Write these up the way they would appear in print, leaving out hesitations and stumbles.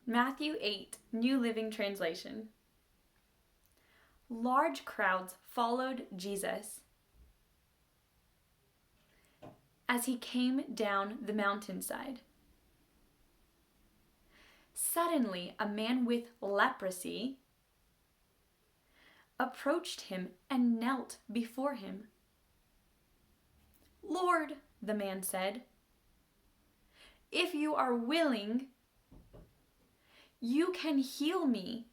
Matthew 8, New Living Translation. Large crowds followed Jesus as he came down the mountainside. Suddenly, a man with leprosy approached him and knelt before him. "Lord," the man said, "if you are willing, you can heal me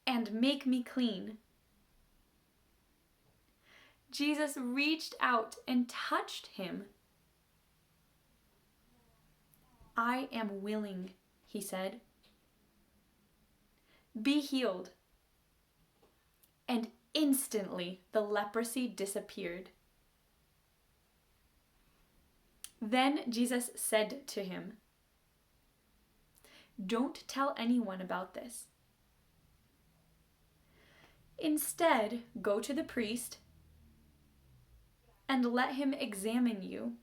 and make me clean." Jesus reached out and touched him. "I am willing," he said. "Be healed." And instantly the leprosy disappeared. Then Jesus said to him, "Don't tell anyone about this. Instead, go to the priest and let him examine you.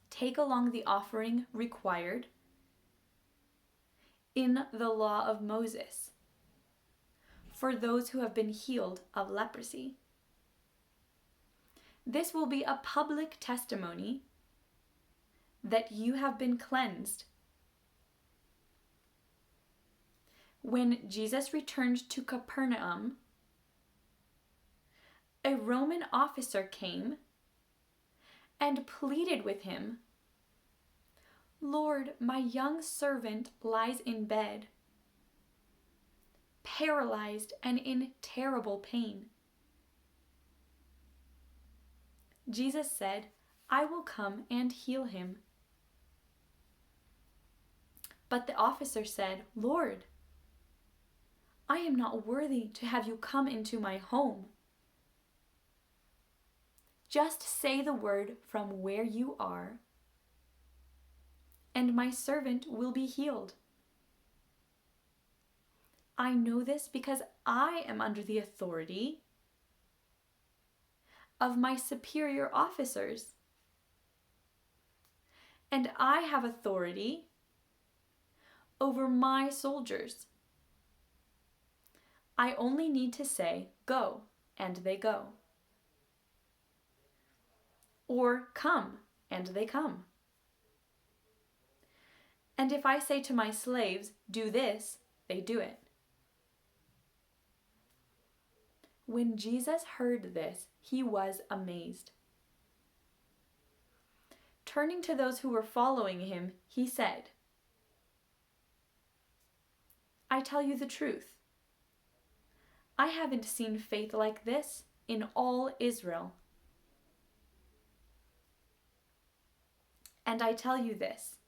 Take along the offering required in the law of Moses for those who have been healed of leprosy. This will be a public testimony that you have been cleansed." When Jesus returned to Capernaum, a Roman officer came and pleaded with him, "Lord, my young servant lies in bed, paralyzed and in terrible pain." Jesus said, "I will come and heal him." But the officer said, "Lord, I am not worthy to have you come into my home. Just say the word from where you are, and my servant will be healed. I know this because I am under the authority of my superior officers, and I have authority over my soldiers. I only need to say, 'Go,' and they go. Or 'Come,' and they come. And if I say to my slaves, 'Do this,' they do it." When Jesus heard this, he was amazed. Turning to those who were following him, he said, "I tell you the truth. I haven't seen faith like this in all Israel. And I tell you this,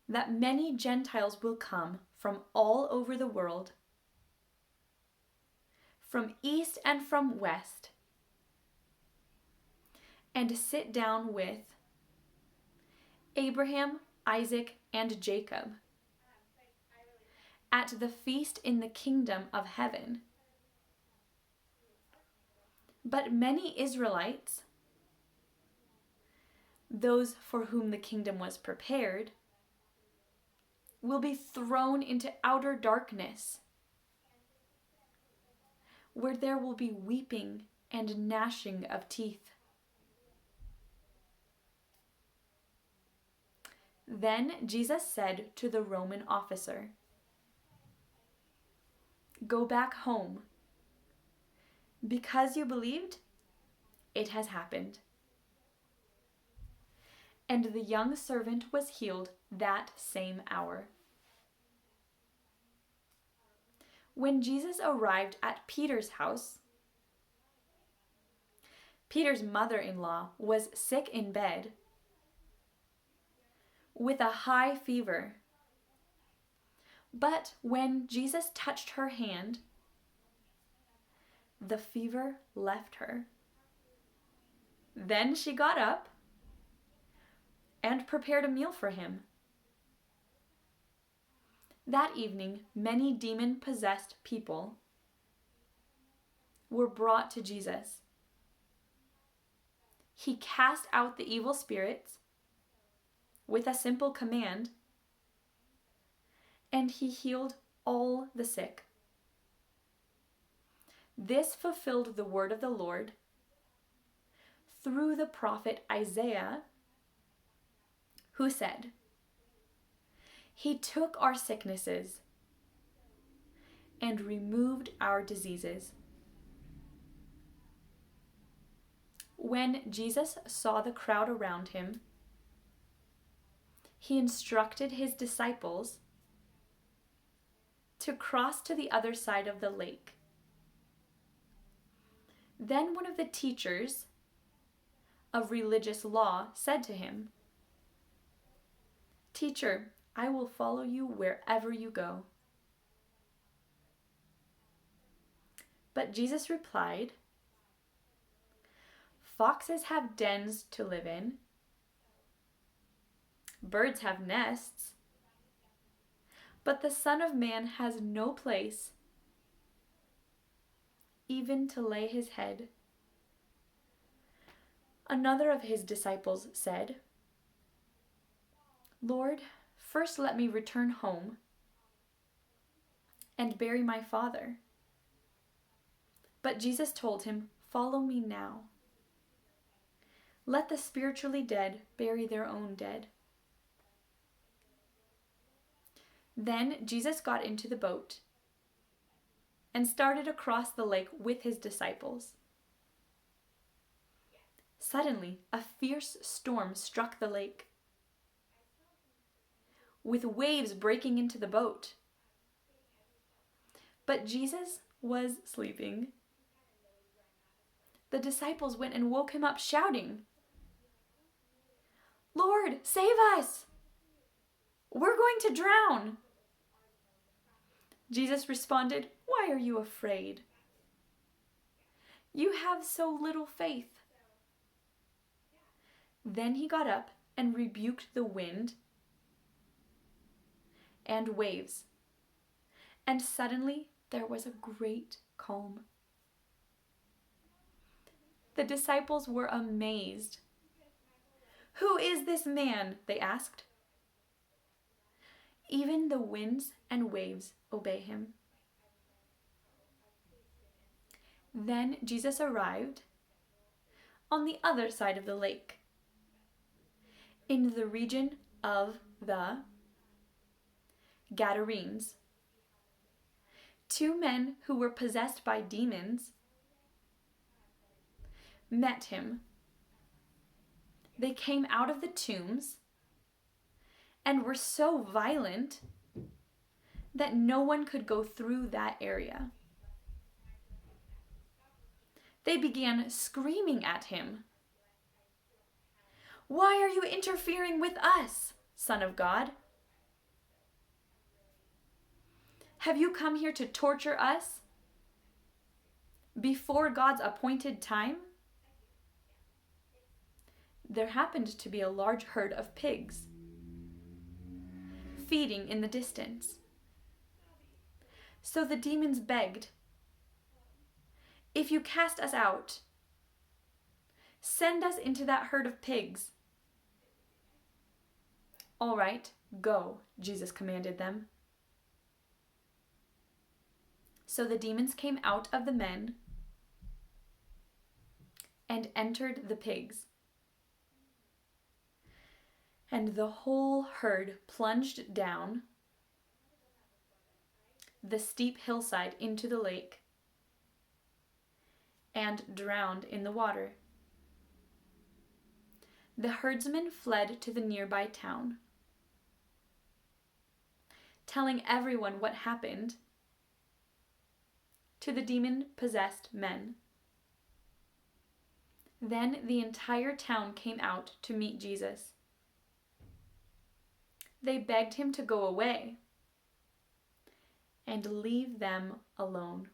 that many Gentiles will come from all over the world, from east and from west, and sit down with Abraham, Isaac, and Jacob at the feast in the kingdom of heaven. But many Israelites, those for whom the kingdom was prepared, will be thrown into outer darkness, where there will be weeping and gnashing of teeth." Then Jesus said to the Roman officer, "Go back home. Because you believed, it has happened." And the young servant was healed that same hour. When Jesus arrived at Peter's house, Peter's mother-in-law was sick in bed with a high fever. But when Jesus touched her hand, the fever left her. Then she got up and prepared a meal for him. That evening, many demon-possessed people were brought to Jesus. He cast out the evil spirits with a simple command, and he healed all the sick. This fulfilled the word of the Lord through the prophet Isaiah, who said, "He took our sicknesses and removed our diseases." When Jesus saw the crowd around him, he instructed his disciples to cross to the other side of the lake. Then one of the teachers of religious law said to him, "Teacher, I will follow you wherever you go." But Jesus replied, "Foxes have dens to live in. Birds have nests. But the Son of Man has no place even to lay his head." Another of his disciples said, "Lord, first let me return home and bury my father." But Jesus told him, "Follow me now. Let the spiritually dead bury their own dead." Then Jesus got into the boat and started across the lake with his disciples. Suddenly, a fierce storm struck the lake, with waves breaking into the boat. But Jesus was sleeping. The disciples went and woke him up, shouting, "Lord, save us! We're going to drown!" Jesus responded, "Why are you afraid? You have so little faith." Then he got up and rebuked the wind and waves, and suddenly there was a great calm. The disciples were amazed. "Who is this man?" they asked. "Even the winds and waves obey him." Then Jesus arrived on the other side of the lake, in the region of the Gadarenes. 2 men who were possessed by demons met him. They came out of the tombs and were so violent that no one could go through that area. They began screaming at him, "Why are you interfering with us, Son of God? Have you come here to torture us before God's appointed time?" There happened to be a large herd of pigs feeding in the distance. So the demons begged, "If you cast us out, send us into that herd of pigs." "All right, go," Jesus commanded them. So the demons came out of the men and entered the pigs. And the whole herd plunged down the steep hillside into the lake and drowned in the water. The herdsmen fled to the nearby town, telling everyone what happened to the demon-possessed men. Then the entire town came out to meet Jesus. They begged him to go away and leave them alone.